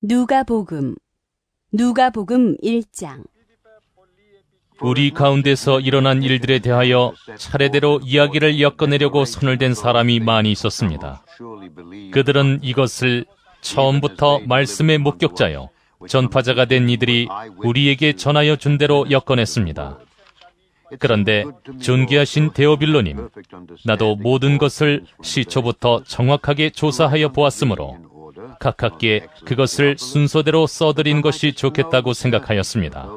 누가복음 1장. 우리 가운데서 일어난 일들에 대하여 차례대로 이야기를 엮어내려고 손을 댄 사람이 많이 있었습니다. 그들은 이것을 처음부터 말씀의 목격자요 전파자가 된 이들이 우리에게 전하여 준 대로 엮어냈습니다. 그런데 존귀하신 데오빌로님, 나도 모든 것을 시초부터 정확하게 조사하여 보았으므로 각각께 그것을 순서대로 써드린 것이 좋겠다고 생각하였습니다.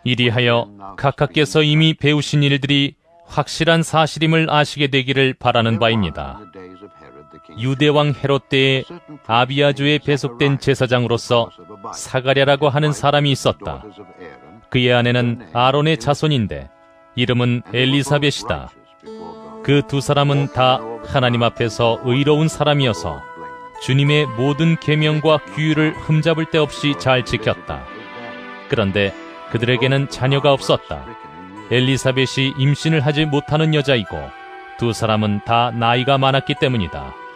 이리하여 각각께서 이미 배우신 일들이 확실한 사실임을 아시게 되기를 바라는 바입니다. 유대왕 헤롯 때에 아비아주에 배속된 제사장으로서 사가랴라고 하는 사람이 있었다. 그의 아내는 아론의 자손인데 이름은 엘리사벳이다. 그 두 사람은 다 하나님 앞에서 의로운 사람이어서 주님의 모든 계명과 규율을 흠잡을 데 없이 잘 지켰다. 그런데 그들에게는 자녀가 없었다. 엘리사벳이 임신을 하지 못하는 여자이고 두 사람은 다 나이가 많았기 때문이다.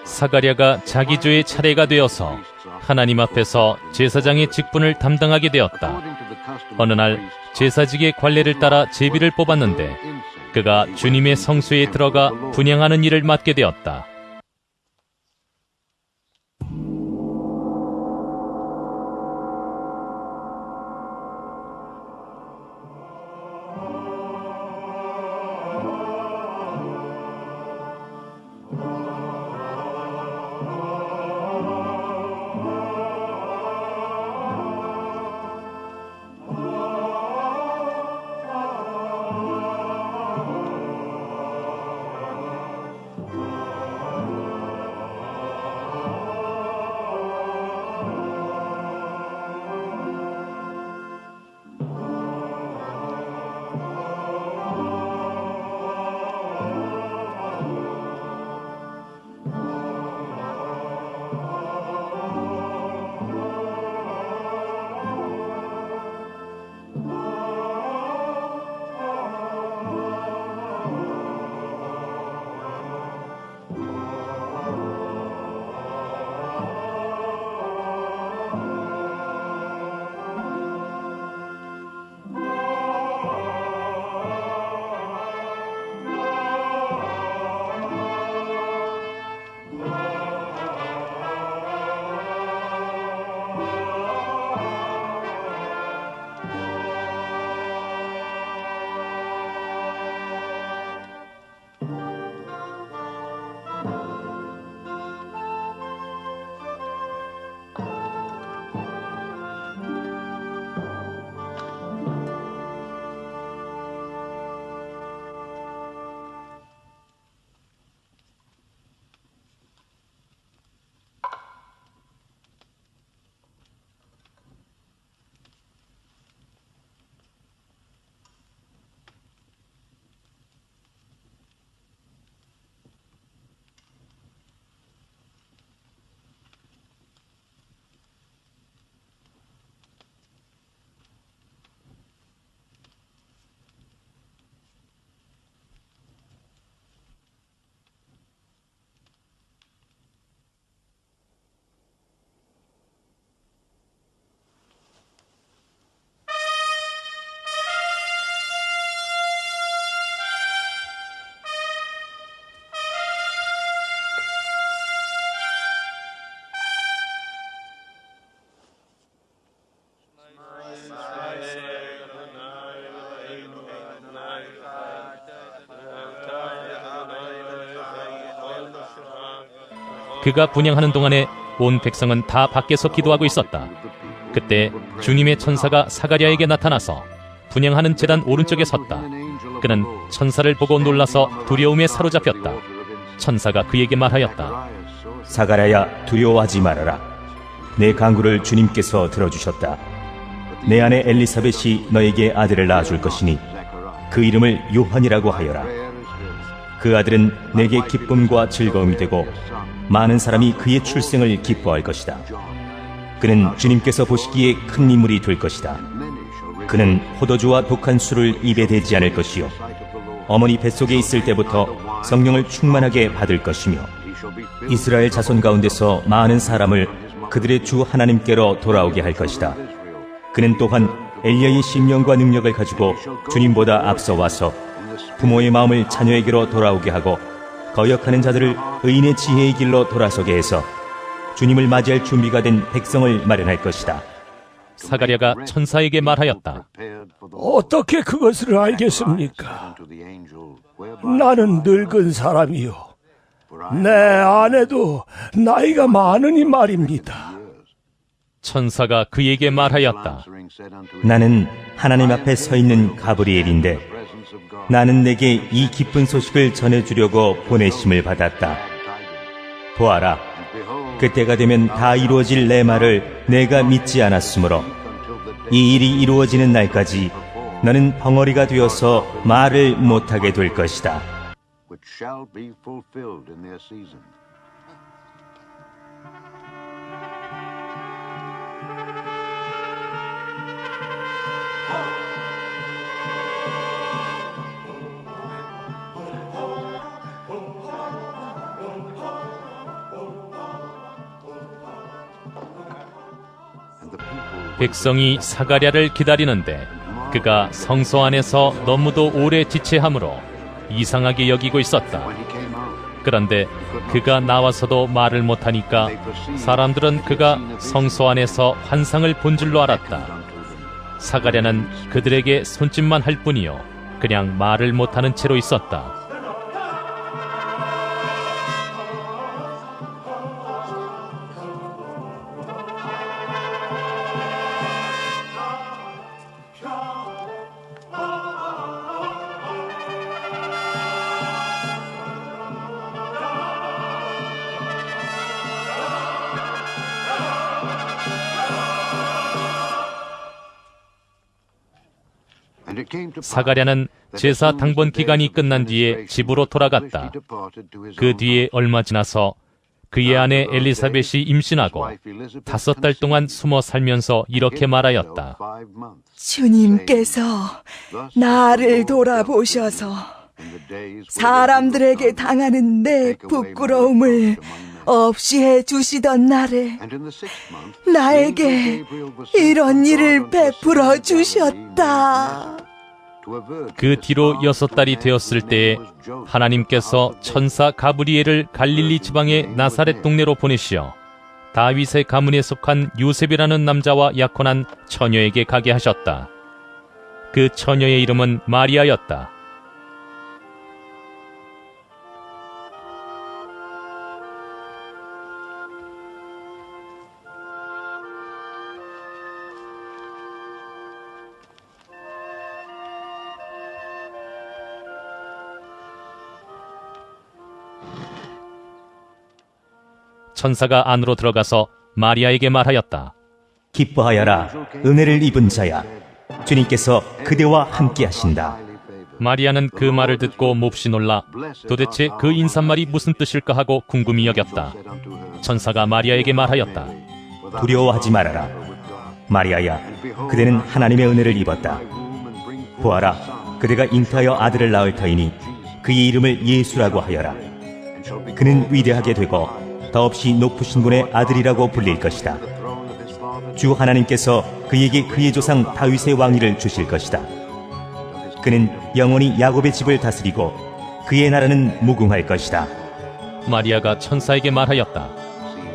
사가랴가 자기 주의 차례가 되어서 하나님 앞에서 제사장의 직분을 담당하게 되었다. 어느 날 제사직의 관례를 따라 제비를 뽑았는데 그가 주님의 성소에 들어가 분향하는 일을 맡게 되었다. 그가 분향하는 동안에 온 백성은 다 밖에서 기도하고 있었다. 그때 주님의 천사가 사가랴에게 나타나서 분향하는 제단 오른쪽에 섰다. 그는 천사를 보고 놀라서 두려움에 사로잡혔다. 천사가 그에게 말하였다. 사가랴야, 두려워하지 말아라. 내 간구를 주님께서 들어주셨다. 내 아내 엘리사벳이 너에게 아들을 낳아줄 것이니 그 이름을 요한이라고 하여라. 그 아들은 내게 기쁨과 즐거움이 되고 많은 사람이 그의 출생을 기뻐할 것이다. 그는 주님께서 보시기에 큰 인물이 될 것이다. 그는 포도주와 독한 술을 입에 대지 않을 것이요 어머니 뱃속에 있을 때부터 성령을 충만하게 받을 것이며 이스라엘 자손 가운데서 많은 사람을 그들의 주 하나님께로 돌아오게 할 것이다. 그는 또한 엘리야의 심령과 능력을 가지고 주님보다 앞서 와서 부모의 마음을 자녀에게로 돌아오게 하고 거역하는 자들을 의인의 지혜의 길로 돌아서게 해서 주님을 맞이할 준비가 된 백성을 마련할 것이다. 사가랴가 천사에게 말하였다. 어떻게 그것을 알겠습니까? 나는 늙은 사람이요 내 아내도 나이가 많으니 말입니다. 천사가 그에게 말하였다. 나는 하나님 앞에 서 있는 가브리엘인데 나는 내게 이 기쁜 소식을 전해주려고 보내심을 받았다. 보아라, 그때가 되면 다 이루어질 내 말을 내가 믿지 않았으므로 이 일이 이루어지는 날까지 너는 벙어리가 되어서 말을 못하게 될 것이다. 백성이 사가랴를 기다리는데 그가 성소 안에서 너무도 오래 지체하므로 이상하게 여기고 있었다. 그런데 그가 나와서도 말을 못하니까 사람들은 그가 성소 안에서 환상을 본 줄로 알았다. 사가랴는 그들에게 손짓만 할 뿐이요 그냥 말을 못하는 채로 있었다. 사가랴는 제사 당번 기간이 끝난 뒤에 집으로 돌아갔다. 그 뒤에 얼마 지나서 그의 아내 엘리사벳이 임신하고 5달 동안 숨어 살면서 이렇게 말하였다. 주님께서 나를 돌아보셔서 사람들에게 당하는 내 부끄러움을 없이 해주시던 날에 나에게 이런 일을 베풀어 주셨다. 그 뒤로 6달이 되었을 때에 하나님께서 천사 가브리엘을 갈릴리 지방의 나사렛 동네로 보내시어 다윗의 가문에 속한 요셉이라는 남자와 약혼한 처녀에게 가게 하셨다. 그 처녀의 이름은 마리아였다. 천사가 안으로 들어가서 마리아에게 말하였다. 기뻐하여라, 은혜를 입은 자야. 주님께서 그대와 함께 하신다. 마리아는 그 말을 듣고 몹시 놀라 도대체 그 인사말이 무슨 뜻일까 하고 궁금히 여겼다. 천사가 마리아에게 말하였다. 두려워하지 말아라. 마리아야, 그대는 하나님의 은혜를 입었다. 보아라, 그대가 잉태하여 아들을 낳을 터이니 그의 이름을 예수라고 하여라. 그는 위대하게 되고 더없이 높으신 분의 아들이라고 불릴 것이다. 주 하나님께서 그에게 그의 조상 다윗의 왕위를 주실 것이다. 그는 영원히 야곱의 집을 다스리고 그의 나라는 무궁할 것이다. 마리아가 천사에게 말하였다.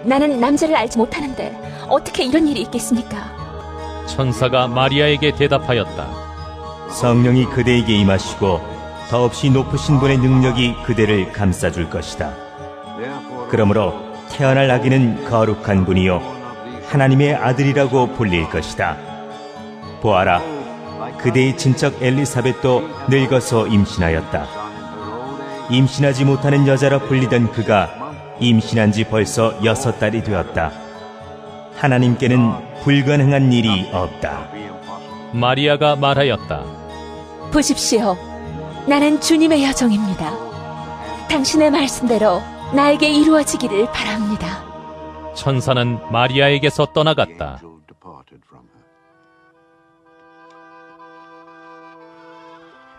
나는 남자를 알지 못하는데 어떻게 이런 일이 있겠습니까? 천사가 마리아에게 대답하였다. 성령이 그대에게 임하시고 더없이 높으신 분의 능력이 그대를 감싸줄 것이다. 그러므로 태어날 아기는 거룩한 분이요 하나님의 아들이라고 불릴 것이다. 보아라, 그대의 친척 엘리사벳도 늙어서 임신하였다. 임신하지 못하는 여자라 불리던 그가 임신한 지 벌써 6달이 되었다. 하나님께는 불가능한 일이 없다. 마리아가 말하였다. 보십시오. 나는 주님의 여종입니다. 당신의 말씀대로 나에게 이루어지기를 바랍니다. 천사는 마리아에게서 떠나갔다.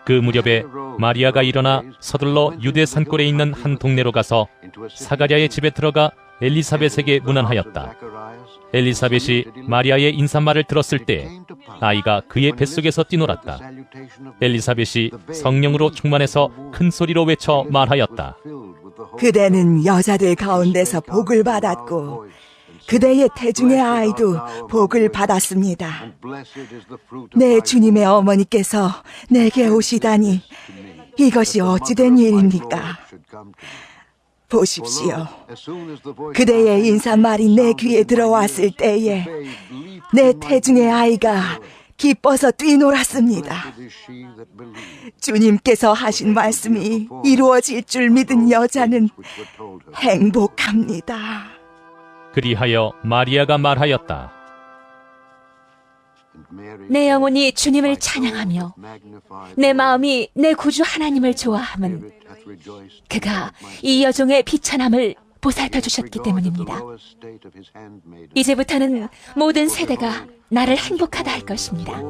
그 무렵에 마리아가 일어나 서둘러 유대 산골에 있는 한 동네로 가서 사가랴의 집에 들어가 엘리사벳에게 문안하였다. 엘리사벳이 마리아의 인사말을 들었을 때 아이가 그의 뱃속에서 뛰놀았다. 엘리사벳이 성령으로 충만해서 큰 소리로 외쳐 말하였다. 그대는 여자들 가운데서 복을 받았고 그대의 태중의 아이도 복을 받았습니다. 내 주님의 어머니께서 내게 오시다니 이것이 어찌 된 일입니까? 보십시오. 그대의 인사말이 내 귀에 들어왔을 때에 내 태중의 아이가 기뻐서 뛰놀았습니다. 주님께서 하신 말씀이 이루어질 줄 믿은 여자는 행복합니다. 그리하여 마리아가 말하였다. 내 영혼이 주님을 찬양하며 내 마음이 내 구주 하나님을 좋아함은 그가 이 여종의 비천함을 보살펴 주셨기 때문입니다. 이제부터는 모든 세대가 나를 행복하다 할 것입니다.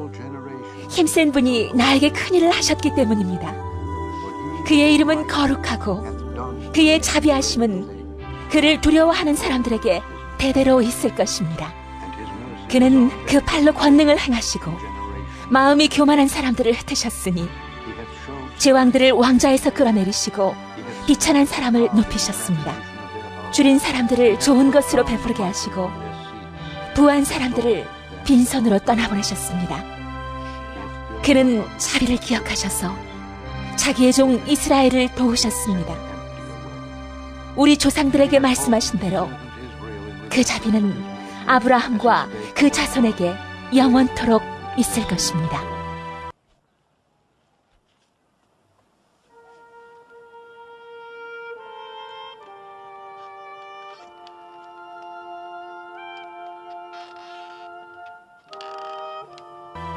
힘센 분이 나에게 큰일을 하셨기 때문입니다. 그의 이름은 거룩하고 그의 자비하심은 그를 두려워하는 사람들에게 대대로 있을 것입니다. 그는 그 팔로 권능을 행하시고 마음이 교만한 사람들을 흩으셨으니 제왕들을 왕좌에서 끌어내리시고 비천한 사람을 높이셨습니다. 줄인 사람들을 좋은 것으로 베풀게 하시고 부한 사람들을 빈손으로 떠나보내셨습니다. 그는 자비를 기억하셔서 자기의 종 이스라엘을 도우셨습니다. 우리 조상들에게 말씀하신 대로 그 자비는 아브라함과 그 자손에게 영원토록 있을 것입니다.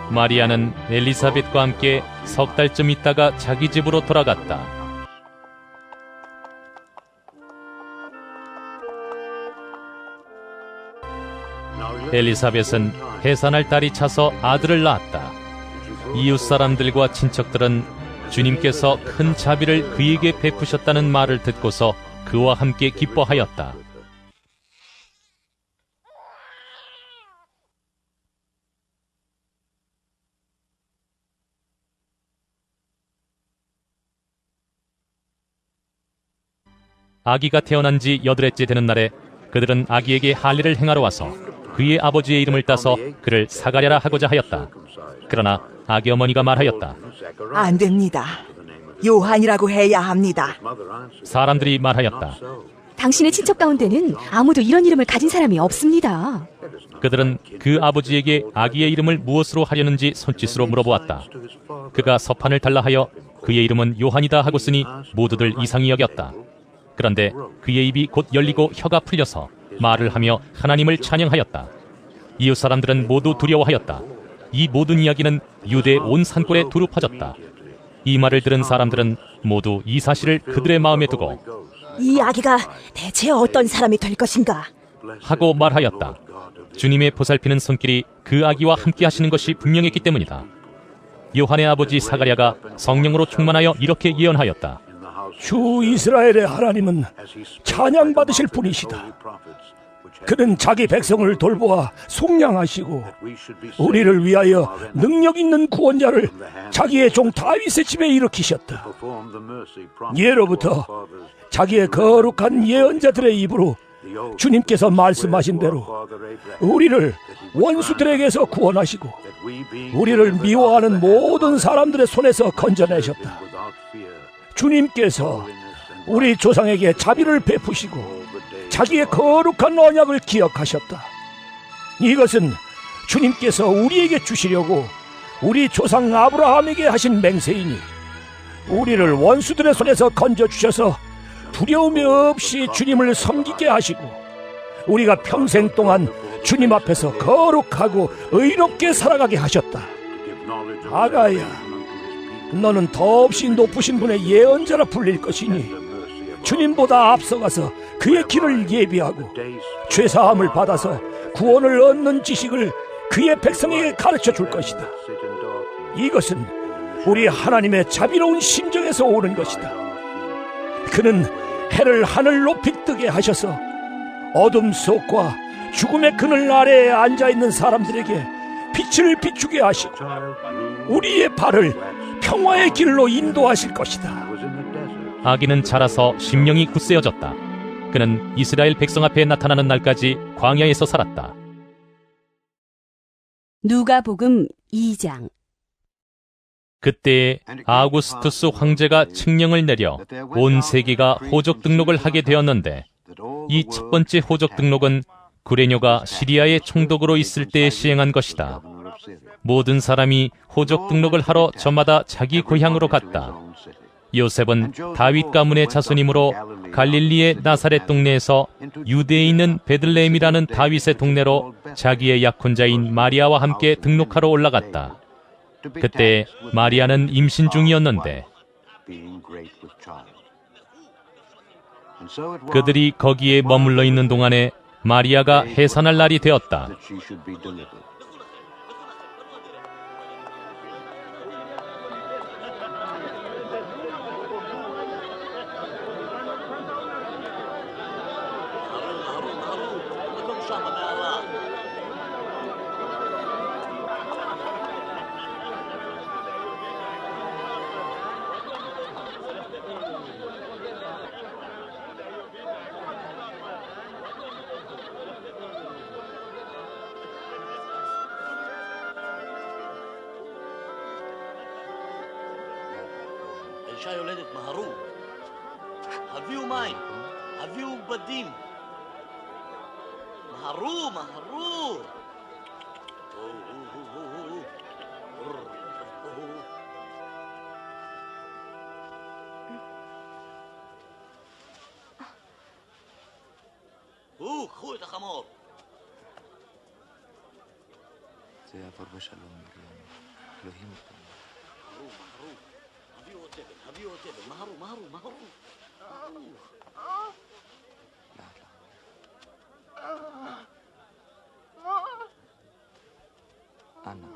마리아는 엘리사벳과 함께 3달쯤 있다가 자기 집으로 돌아갔다. 엘리사벳은 해산할 딸이 차서 아들을 낳았다. 이웃 사람들과 친척들은 주님께서 큰 자비를 그에게 베푸셨다는 말을 듣고서 그와 함께 기뻐하였다. 아기가 태어난 지 8회째 되는 날에 그들은 아기에게 할례를 행하러 와서 그의 아버지의 이름을 따서 그를 사가랴라 하고자 하였다. 그러나 아기 어머니가 말하였다. 안 됩니다. 요한이라고 해야 합니다. 사람들이 말하였다. 당신의 친척 가운데는 아무도 이런 이름을 가진 사람이 없습니다. 그들은 그 아버지에게 아기의 이름을 무엇으로 하려는지 손짓으로 물어보았다. 그가 서판을 달라 하여 그의 이름은 요한이다 하고 쓰니 모두들 이상히 여겼다. 그런데 그의 입이 곧 열리고 혀가 풀려서 말을 하며 하나님을 찬양하였다. 이웃 사람들은 모두 두려워하였다. 이 모든 이야기는 유대 온 산골에 두루 퍼졌다. 이 말을 들은 사람들은 모두 이 사실을 그들의 마음에 두고 이 아기가 대체 어떤 사람이 될 것인가 하고 말하였다. 주님의 보살피는 손길이 그 아기와 함께 하시는 것이 분명했기 때문이다. 요한의 아버지 사가랴가 성령으로 충만하여 이렇게 예언하였다. 주 이스라엘의 하나님은 찬양받으실 분이시다. 그는 자기 백성을 돌보아 속량하시고 우리를 위하여 능력 있는 구원자를 자기의 종 다윗의 집에 일으키셨다. 예로부터 자기의 거룩한 예언자들의 입으로 주님께서 말씀하신 대로 우리를 원수들에게서 구원하시고 우리를 미워하는 모든 사람들의 손에서 건져내셨다. 주님께서 우리 조상에게 자비를 베푸시고 자기의 거룩한 언약을 기억하셨다. 이것은 주님께서 우리에게 주시려고 우리 조상 아브라함에게 하신 맹세이니 우리를 원수들의 손에서 건져주셔서 두려움이 없이 주님을 섬기게 하시고 우리가 평생 동안 주님 앞에서 거룩하고 의롭게 살아가게 하셨다. 아가야, 너는 더없이 높으신 분의 예언자라 불릴 것이니 주님보다 앞서가서 그의 길을 예비하고 죄사함을 받아서 구원을 얻는 지식을 그의 백성에게 가르쳐 줄 것이다. 이것은 우리 하나님의 자비로운 심정에서 오는 것이다. 그는 해를 하늘 높이 뜨게 하셔서 어둠 속과 죽음의 그늘 아래에 앉아있는 사람들에게 빛을 비추게 하시고 우리의 발을 평화의 길로 인도하실 것이다. 아기는 자라서 심령이 굳세어졌다. 그는 이스라엘 백성 앞에 나타나는 날까지 광야에서 살았다. 누가복음 2장. 그때에 아우구스투스 황제가 칙령을 내려 온 세계가 호적 등록을 하게 되었는데 이 첫 번째 호적 등록은 구레뇨가 시리아의 총독으로 있을 때에 시행한 것이다. 모든 사람이 호적 등록을 하러 저마다 자기 고향으로 갔다. 요셉은 다윗 가문의 자손이므로 갈릴리의 나사렛 동네에서 유대에 있는 베들레헴이라는 다윗의 동네로 자기의 약혼자인 마리아와 함께 등록하러 올라갔다. 그때 마리아는 임신 중이었는데 그들이 거기에 머물러 있는 동안에 마리아가 해산할 날이 되었다. האישה יולדת, מהרו. הביאו מים, הביאו בדים. מהרו, מהרו. קחו את החמור. זה יעבור בשלום, אלוהים אותנו. הביאו את אבן, מהרו, מהרו, מהרו. אנא.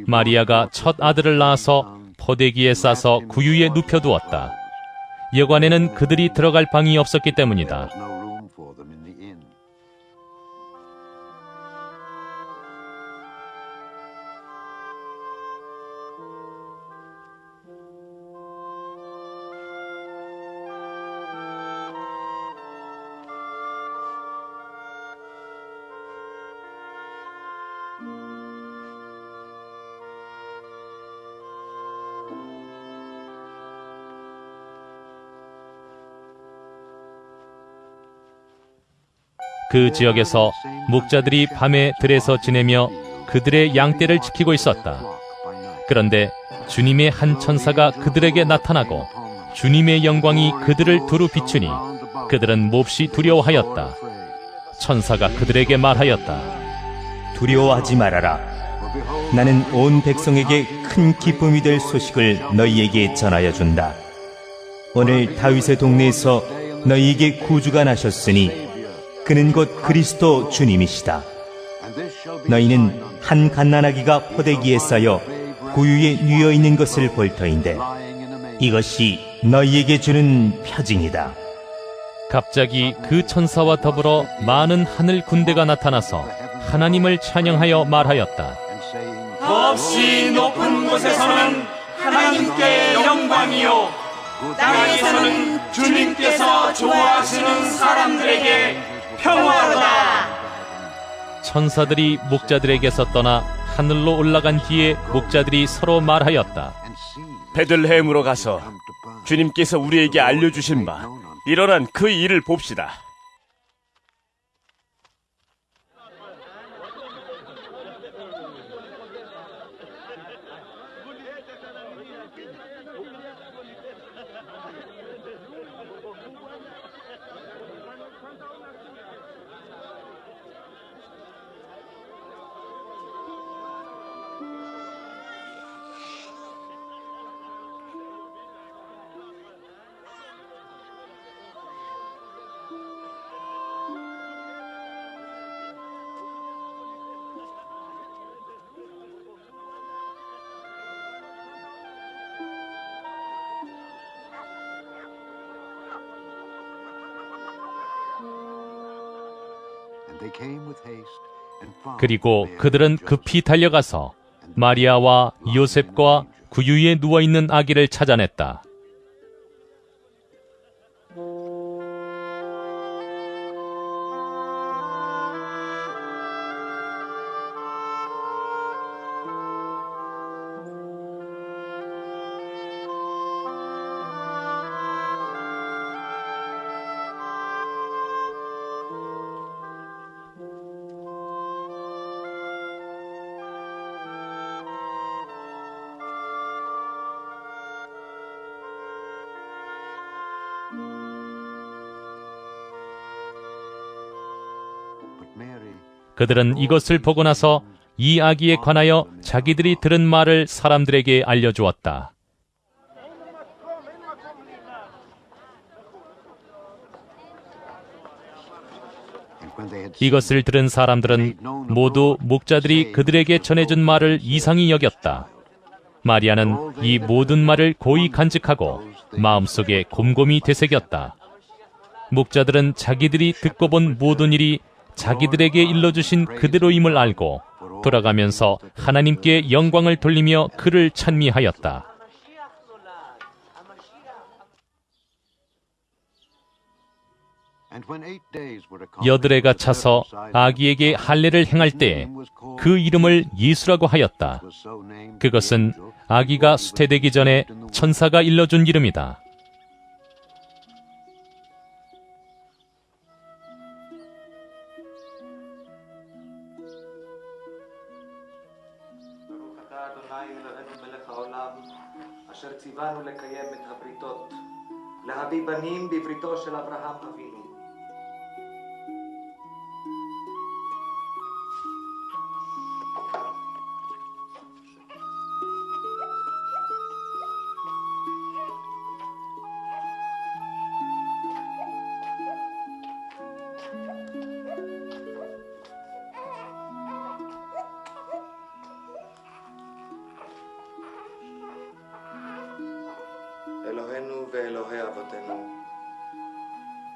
마리아가 첫 아들을 낳아서 포대기에 싸서 구유에 눕혀두었다. 여관에는 그들이 들어갈 방이 없었기 때문이다. 그 지역에서 목자들이 밤에 들에서 지내며 그들의 양떼를 지키고 있었다. 그런데 주님의 한 천사가 그들에게 나타나고 주님의 영광이 그들을 두루 비추니 그들은 몹시 두려워하였다. 천사가 그들에게 말하였다. 두려워하지 말아라. 나는 온 백성에게 큰 기쁨이 될 소식을 너희에게 전하여 준다. 오늘 다윗의 동네에서 너희에게 구주가 나셨으니 그는 곧 그리스도 주님이시다. 너희는 한 갓난아기가 포대기에 쌓여 구유에 누워 있는 것을 볼 터인데 이것이 너희에게 주는 표징이다. 갑자기 그 천사와 더불어 많은 하늘 군대가 나타나서 하나님을 찬양하여 말하였다. 없이 높은 곳에서는 하나님께 영광이요 땅에서는 주님께서 좋아하시는 사람들에게 평화로다. 천사들이 목자들에게서 떠나 하늘로 올라간 뒤에 목자들이 서로 말하였다. 베들레헴으로 가서 주님께서 우리에게 알려주신 바 일어난 그 일을 봅시다. 그리고 그들은 급히 달려가서 마리아와 요셉과 구유에 누워있는 아기를 찾아냈다. 그들은 이것을 보고 나서 이 아기에 관하여 자기들이 들은 말을 사람들에게 알려주었다. 이것을 들은 사람들은 모두 목자들이 그들에게 전해준 말을 이상히 여겼다. 마리아는 이 모든 말을 고이 간직하고 마음속에 곰곰이 되새겼다. 목자들은 자기들이 듣고 본 모든 일이 자기들에게 일러주신 그대로임을 알고 돌아가면서 하나님께 영광을 돌리며 그를 찬미하였다. 8해가 차서 아기에게 할례를 행할 때에 그 이름을 예수라고 하였다. 그것은 아기가 수태되기 전에 천사가 일러준 이름이다. אשר ציוונו לקיים את הבריתות, להביא בנים בבריתו של אברהם אבינו. אלוהינו ואלוהי אבותינו,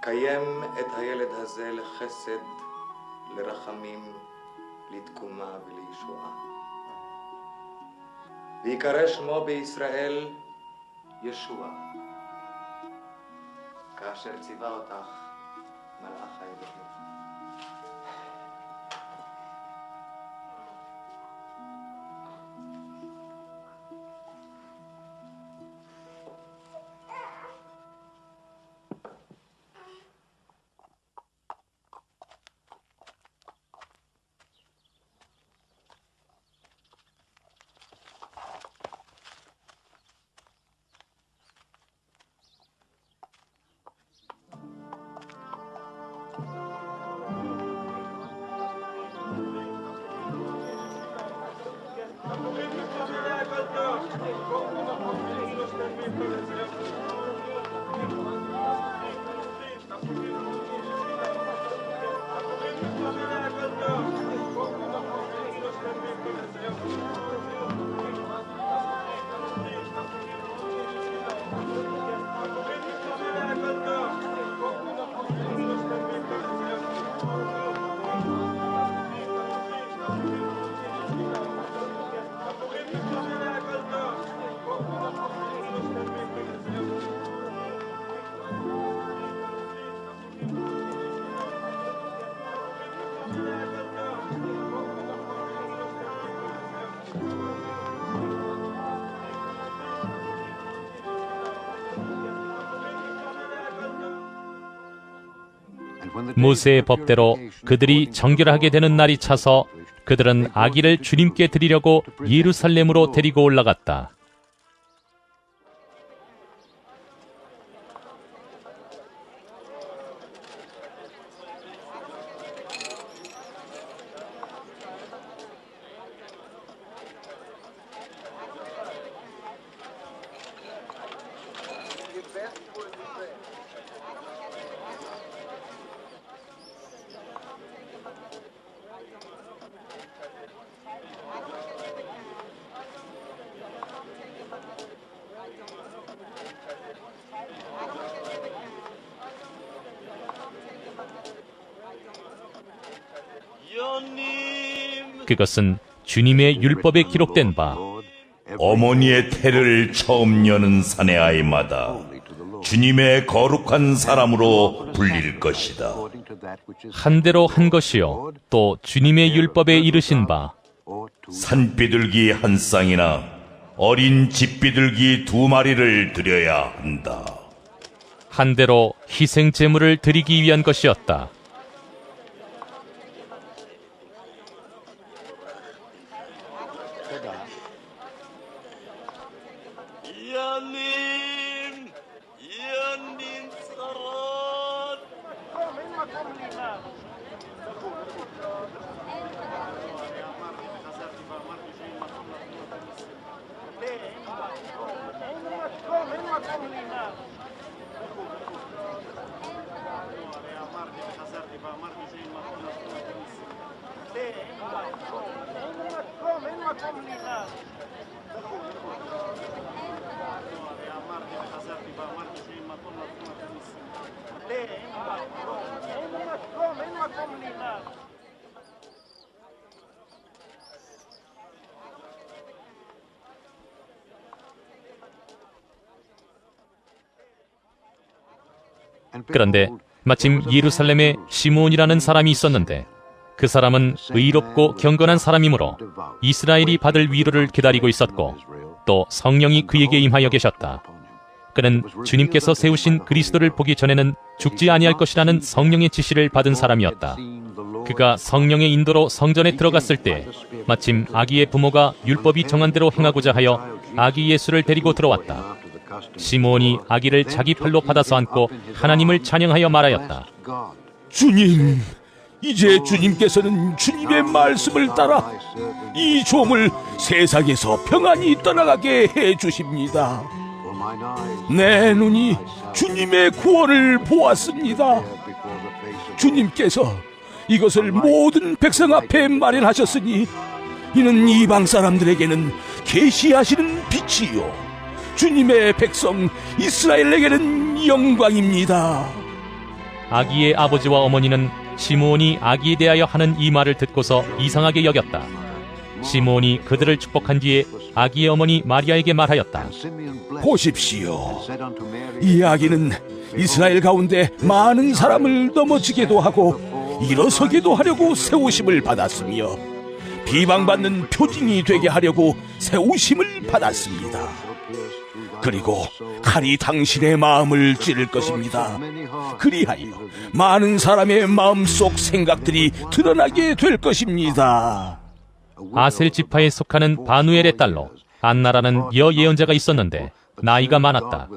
קיים את הילד הזה לחסד, לרחמים, לתקומה ולישועה. ויקרא שמו בישראל ישוע, כאשר ציווה אותך מלאך האלוהים. Thank you. 모세의 법대로 그들이 정결하게 되는 날이 차서 그들은 아기를 주님께 드리려고 예루살렘으로 데리고 올라갔다. 그것은 주님의 율법에 기록된 바 어머니의 태를 처음 여는 사내아이마다 주님의 거룩한 사람으로 불릴 것이다. 한 대로 한 것이요 또 주님의 율법에 이르신 바 산비둘기 한 쌍이나 어린 집비둘기 2마리를 드려야 한다. 한 대로 희생 제물을 드리기 위한 것이었다. 그런데 마침 예루살렘에 시므온이라는 사람이 있었는데 그 사람은 의롭고 경건한 사람이므로 이스라엘이 받을 위로를 기다리고 있었고 또 성령이 그에게 임하여 계셨다. 그는 주님께서 세우신 그리스도를 보기 전에는 죽지 아니할 것이라는 성령의 지시를 받은 사람이었다. 그가 성령의 인도로 성전에 들어갔을 때 마침 아기의 부모가 율법이 정한 대로 행하고자 하여 아기 예수를 데리고 들어왔다. 시므온이 아기를 자기 팔로 받아서 안고 하나님을 찬양하여 말하였다. 주님, 이제 주님께서는 주님의 말씀을 따라 이 종을 세상에서 평안히 떠나가게 해주십니다. 내 눈이 주님의 구원을 보았습니다. 주님께서 이것을 모든 백성 앞에 마련하셨으니 이는 이방 사람들에게는 계시하시는 빛이요 주님의 백성 이스라엘에게는 영광입니다. 아기의 아버지와 어머니는 시므온이 아기에 대하여 하는 이 말을 듣고서 이상하게 여겼다. 시므온이 그들을 축복한 뒤에 아기의 어머니 마리아에게 말하였다. 보십시오. 이 아기는 이스라엘 가운데 많은 사람을 넘어지게도 하고 일어서게도 하려고 세우심을 받았으며 비방받는 표징이 되게 하려고 세우심을 받았습니다. 그리고 칼이 당신의 마음을 찌를 것입니다. 그리하여 많은 사람의 마음속 생각들이 드러나게 될 것입니다. 아셀 지파에 속하는 바누엘의 딸로 안나라는 여예언자가 있었는데 나이가 많았다.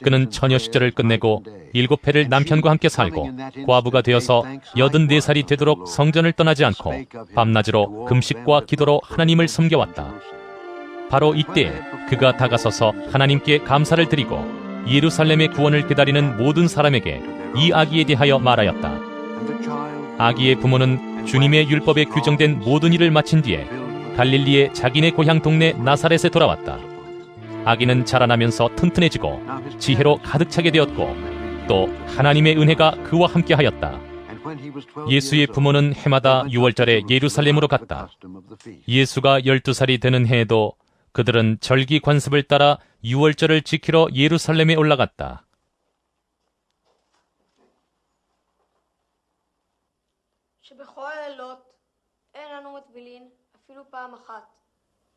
그는 처녀 시절을 끝내고 7해를 남편과 함께 살고 과부가 되어서 84살이 되도록 성전을 떠나지 않고 밤낮으로 금식과 기도로 하나님을 섬겨왔다. 바로 이때 그가 다가서서 하나님께 감사를 드리고 예루살렘의 구원을 기다리는 모든 사람에게 이 아기에 대하여 말하였다. 아기의 부모는 주님의 율법에 규정된 모든 일을 마친 뒤에 갈릴리의 자기네 고향 동네 나사렛에 돌아왔다. 아기는 자라나면서 튼튼해지고 지혜로 가득 차게 되었고 또 하나님의 은혜가 그와 함께 하였다. 예수의 부모는 해마다 6월절에 예루살렘으로 갔다. 예수가 12살이 되는 해에도 그들은 절기 관습을 따라 6월절을 지키러 예루살렘에 올라갔다. שבכל הלילות אין אנו מטבילין אפילו פעם אחת,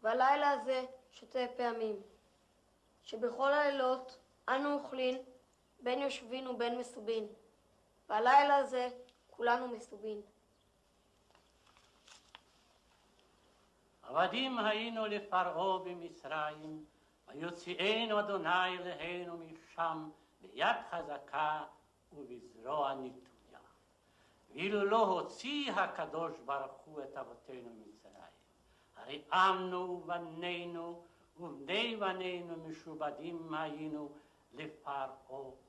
והלילה הזה 2 פעמים. שבכל הלילות אנו אוכלין בין יושבין ובין מסובין, והלילה הזה כולנו מסובין. עבדים היינו לפרעה במצרים, ויוציאנו אדוני אלינו משם ביד חזקה ובזרוע נטויה. ואילו לא הוציא הקדוש ברוך הוא את אבותינו ממצרים, הרי עמנו ובנינו ובני בנינו משובדים היינו לפרעה במצרים.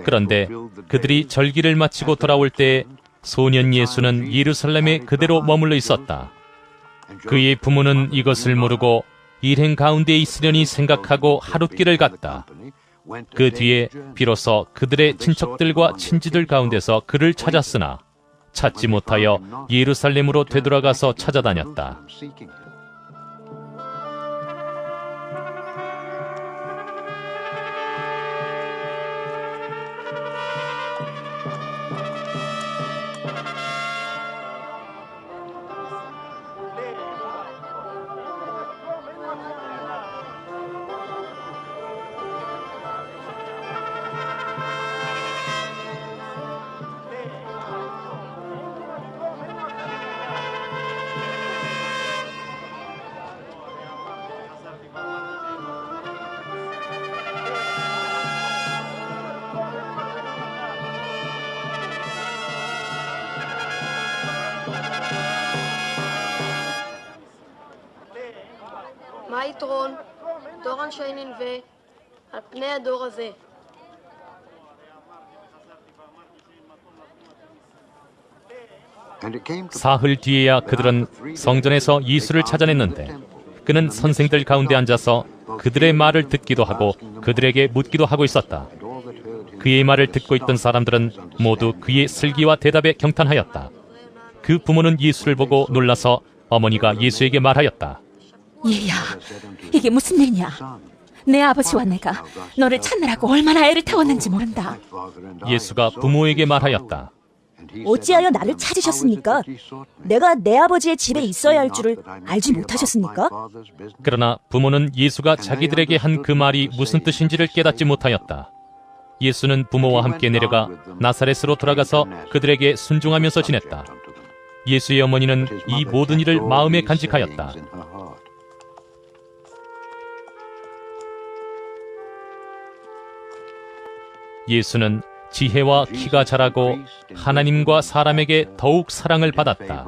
그런데 그들이 절기를 마치고 돌아올 때 소년 예수는 예루살렘에 그대로 머물러 있었다. 그의 부모는 이것을 모르고 일행 가운데 있으려니 생각하고 하룻길을 갔다. 그 뒤에 비로소 그들의 친척들과 친지들 가운데서 그를 찾았으나 찾지 못하여 예루살렘으로 되돌아가서 찾아다녔다. מה היתרון דור אנשי ננבה על פני הדור הזה? 사흘 뒤에야 그들은 성전에서 예수를 찾아냈는데 그는 선생들 가운데 앉아서 그들의 말을 듣기도 하고 그들에게 묻기도 하고 있었다. 그의 말을 듣고 있던 사람들은 모두 그의 슬기와 대답에 경탄하였다. 그 부모는 예수를 보고 놀라서 어머니가 예수에게 말하였다. 얘야, 이게 무슨 일이냐? 내 아버지와 내가 너를 찾느라고 얼마나 애를 태웠는지 모른다. 예수가 부모에게 말하였다. 어찌하여 나를 찾으셨습니까? 내가 내 아버지의 집에 있어야 할 줄을 알지 못하셨습니까? 그러나 부모는 예수가 자기들에게 한 그 말이 무슨 뜻인지를 깨닫지 못하였다. 예수는 부모와 함께 내려가 나사렛으로 돌아가서 그들에게 순종하면서 지냈다. 예수의 어머니는 이 모든 일을 마음에 간직하였다. 예수는 지혜와 키가 자라고 하나님과 사람에게 더욱 사랑을 받았다.